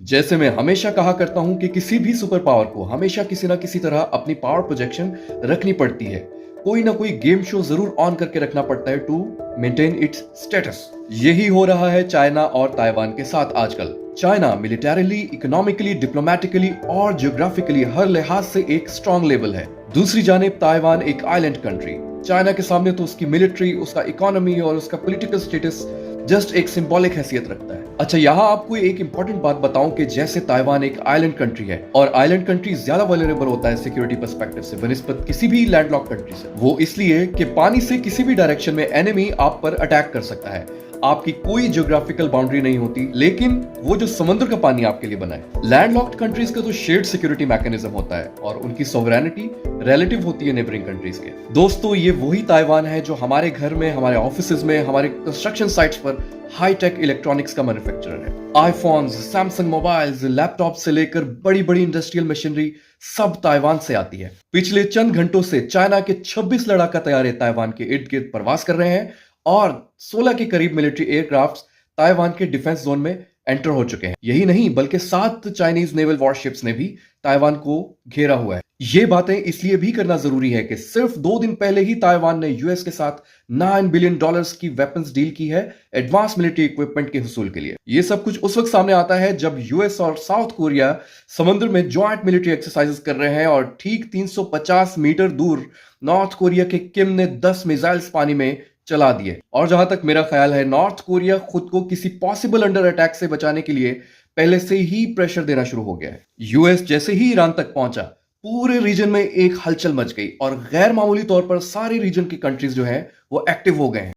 जैसे मैं हमेशा कहा करता हूं कि किसी भी सुपर पावर को हमेशा किसी ना किसी तरह अपनी पावर प्रोजेक्शन रखनी पड़ती है। कोई ना कोई गेम शो जरूर ऑन करके रखना पड़ता है टू मेंटेन इट्स स्टेटस। यही हो रहा है चाइना और ताइवान के साथ आजकल। चाइना मिलिटरीली, इकोनॉमिकली, डिप्लोमेटिकली और जियोग्राफिकली हर लिहाज से एक स्ट्रॉन्ग लेवल है। दूसरी जानिब ताइवान एक आइलैंड कंट्री। चाइना के सामने तो उसकी मिलिट्री, उसका इकोनॉमी और उसका पॉलिटिकल स्टेटस जस्ट एक सिंबॉलिक हैसियत रखता है। अच्छा, यहाँ आपको एक इंपॉर्टेंट बात बताऊं कि जैसे ताइवान एक आइलैंड कंट्री है और आइलैंड कंट्री ज्यादा वल्नरेबल होता है सिक्योरिटी पर्सपेक्टिव से बनिस्बत किसी भी लैंडलॉक कंट्री से। वो इसलिए कि पानी से किसी भी डायरेक्शन में एनिमी आप पर अटैक कर सकता है। आपकी कोई ज्योग्राफिकल बाउंड्री नहीं होती, लेकिन वो जो समुद्र का पानी आपके लिए बना है। लैंडलॉक्ड कंट्रीज का तो शेयर्ड सिक्योरिटी मैकेनिज्म होता है और उनकी सॉवरेनिटी रिलेटिव होती है नेबरिंग कंट्रीज के। दोस्तों, ये वही ताइवान है जो हमारे घर में, हमारे ऑफिसेज में, हमारे कंस्ट्रक्शन साइट्स पर हाई टेक इलेक्ट्रॉनिक्स का मैन्युफैक्चरर है। आईफोन्स, सैमसंग मोबाइल्स, लैपटॉप से लेकर बड़ी बड़ी इंडस्ट्रियल मशीनरी सब ताइवान से आती है। पिछले चंद घंटों से चाइना के 26 लड़ाका तैयारे ताइवान के इर्द गिर्द प्रवास कर रहे हैं और 16 के करीब मिलिट्री एयरक्राफ्ट ताइवान के डिफेंस जोन में एंटर हो चुके हैं। यही नहीं, बल्कि 7 चाइनीज नेवल वॉरशिप्स ने भी ताइवान को घेरा हुआ है। ये बातें इसलिए भी करना जरूरी है कि सिर्फ 2 दिन पहले ही ताइवान ने यूएस के साथ $9 बिलियन की वेपन्स डील की है एडवांस मिलिट्री इक्विपमेंट के हुसूल के लिए। ये सब कुछ उस वक्त सामने आता है जब यूएस और साउथ कोरिया समुद्र में ज्वाइंट मिलिट्री एक्सरसाइजेस कर रहे हैं और ठीक 350 मीटर दूर नॉर्थ कोरिया के किम ने 10 मिसाइल्स पानी में चला दिए। और जहां तक मेरा ख्याल है, नॉर्थ कोरिया खुद को किसी पॉसिबल अंडर अटैक से बचाने के लिए पहले से ही प्रेशर देना शुरू हो गया है। यूएस जैसे ही ईरान तक पहुंचा, पूरे रीजन में एक हलचल मच गई और गैर मामूली तौर पर सारे रीजन की कंट्रीज जो है वो एक्टिव हो गए हैं।